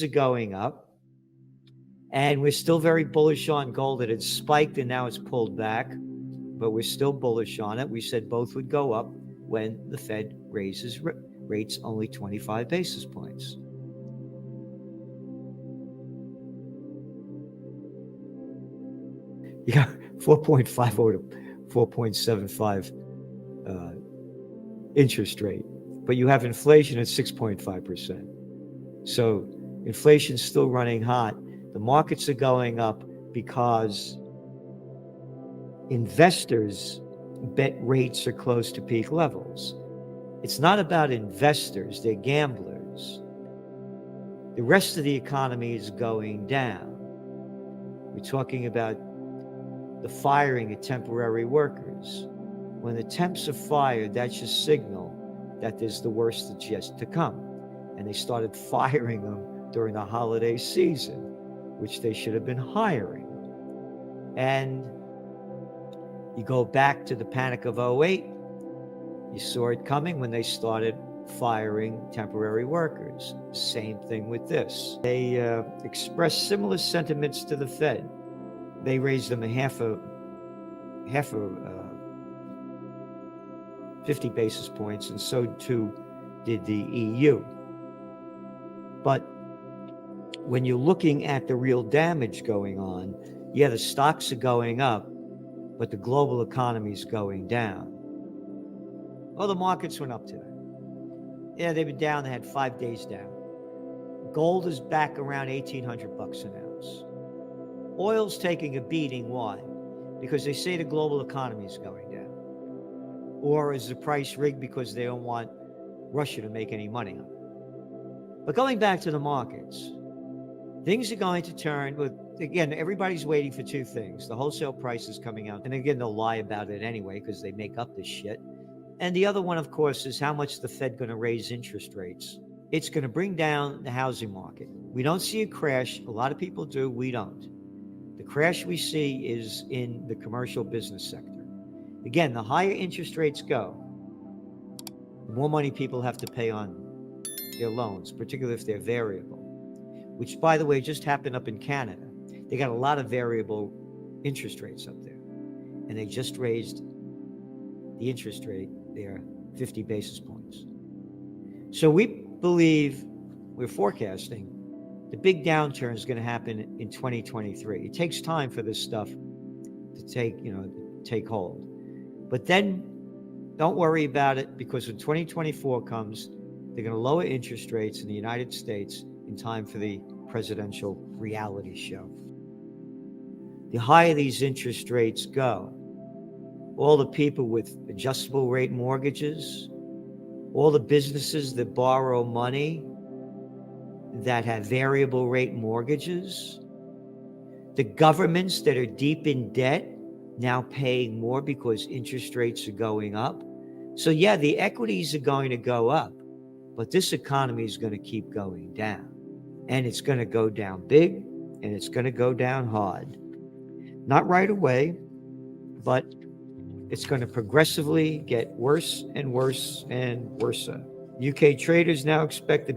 are going up, and we're still very bullish on gold. It had spiked and now it's pulled back, but we're still bullish on it. We said both would go up when the Fed raises rates only 25 basis points. You got 4.5 over to 4.75 interest rate, but you have inflation at 6.5%. So inflation's still running hot. The markets are going up because investors bet rates are close to peak levels. It's not about investors, they're gamblers. The rest of the economy is going down. We're talking about the firing of temporary workers. When the temps are fired, that's a signal that there's the worst that's yet to come. And they started firing them during the holiday season, which they should have been hiring. And you go back to the panic of 08, you saw it coming when they started firing temporary workers. Same thing with this. They expressed similar sentiments to the Fed. They raised them a half a 50 basis points, and so too did the EU. But when you're looking at the real damage going on, yeah, the stocks are going up, but the global economy is going down. Oh, the markets went up today. Yeah, they've been down. They had 5 days down. Gold is back around $1,800 an ounce. Oil's taking a beating. Why? Because they say the global economy is going down. Or is the price rigged because they don't want Russia to make any money on it? But going back to the markets, things are going to turn. With, again, everybody's waiting for two things. The wholesale price is coming out. And again, they'll lie about it anyway because they make up this shit. And the other one, of course, is how much the Fed going to raise interest rates. It's going to bring down the housing market. We don't see a crash. A lot of people do. We don't. The crash we see is in the commercial business sector. Again, the higher interest rates go, the more money people have to pay on their loans, particularly if they're variable, which, by the way, just happened up in Canada. They got a lot of variable interest rates up there, and they just raised the interest rate there 50 basis points. So we believe, we're forecasting, the big downturn is going to happen in 2023. It takes time for this stuff to take hold. But then don't worry about it, because when 2024 comes, they're going to lower interest rates in the United States in time for the presidential reality show. The higher these interest rates go, all the people with adjustable rate mortgages, all the businesses that borrow money that have variable rate mortgages, the governments that are deep in debt now paying more because interest rates are going up. So yeah, the equities are going to go up, but this economy is going to keep going down, and it's going to go down big, and it's going to go down hard. Not right away, but it's going to progressively get worse and worse and worse. UK traders now expect the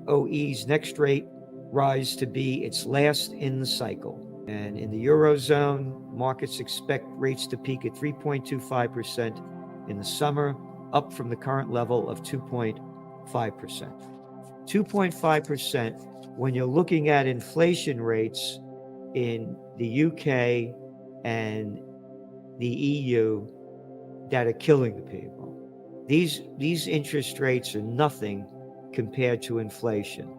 BOE's next rate rise to be its last in the cycle. And in the Eurozone, markets expect rates to peak at 3.25% in the summer, up from the current level of 2.5%. 2.5% when you're looking at inflation rates in the UK and the EU that are killing the people. These interest rates are nothing compared to inflation.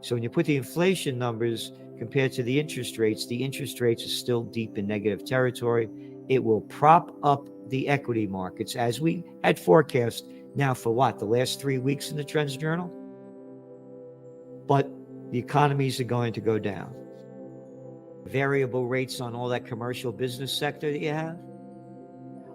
So when you put the inflation numbers compared to the interest rates are still deep in negative territory. It will prop up the equity markets as we had forecast now for what, the last 3 weeks in the Trends Journal? But the economies are going to go down. Variable rates on all that commercial business sector that you have.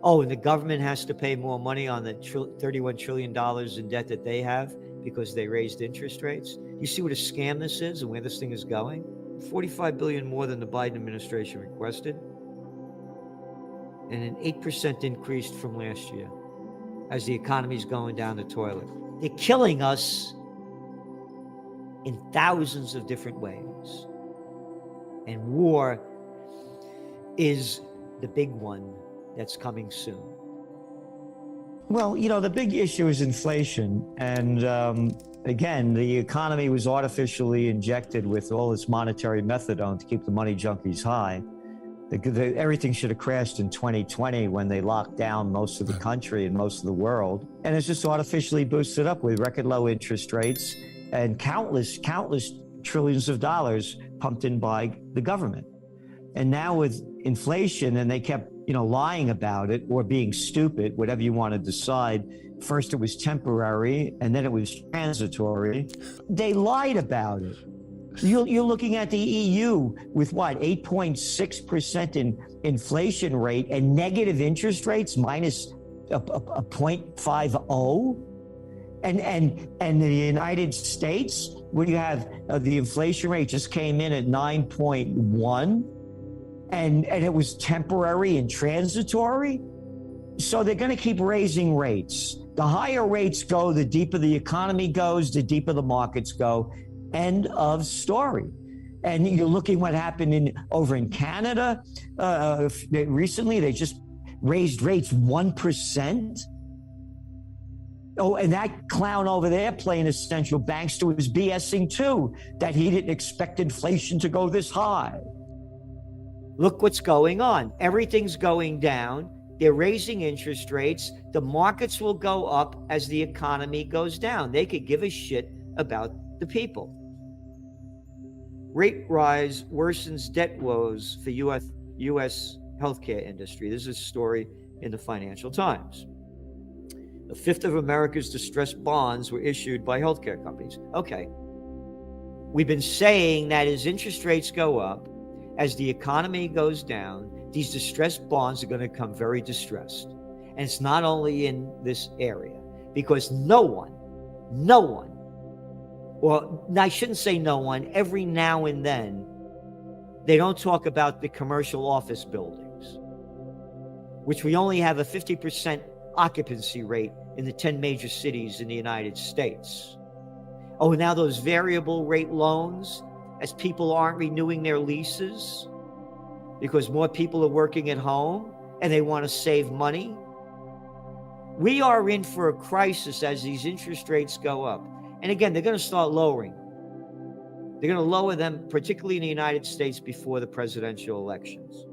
Oh, and the government has to pay more money on the $31 trillion in debt that they have because they raised interest rates. You see what a scam this is and where this thing is going? $45 billion more than the Biden administration requested, and an 8% increase from last year as the economy is going down the toilet. They're killing us in thousands of different ways. And war is the big one that's coming soon. Well, the big issue is inflation. And again, the economy was artificially injected with all this monetary methadone to keep the money junkies high. Everything should have crashed in 2020 when they locked down most of the country and most of the world. And it's just artificially boosted up with record low interest rates and countless trillions of dollars pumped in by the government. And now with inflation, and they kept, lying about it or being stupid, whatever you want to decide. First, it was temporary, and then it was transitory. They lied about it. You're looking at the EU with what, 8.6% in inflation rate and negative interest rates minus a 0.50. And the United States, where you have the inflation rate just came in at 9.1, and it was temporary and transitory. So they're going to keep raising rates. The higher rates go, the deeper the economy goes, the deeper the markets go. End of story. And you're looking what happened over in Canada recently. They just raised rates 1%. Oh, and that clown over there playing a central bankster was BSing too, that he didn't expect inflation to go this high. Look what's going on. Everything's going down. They're raising interest rates. The markets will go up as the economy goes down. They could give a shit about the people. Rate rise worsens debt woes for U.S. healthcare industry. This is a story in the Financial Times. A fifth of America's distressed bonds were issued by healthcare companies. Okay. We've been saying that as interest rates go up, as the economy goes down, these distressed bonds are going to become very distressed. And it's not only in this area, because no one, well, I shouldn't say no one, every now and then, they don't talk about the commercial office buildings, which we only have a 50% occupancy rate in the 10 major cities in the United States. Oh, now those variable rate loans, as people aren't renewing their leases because more people are working at home and they want to save money. We are in for a crisis as these interest rates go up. And again, they're going to start lowering them. They're going to lower them, particularly in the United States, before the presidential elections.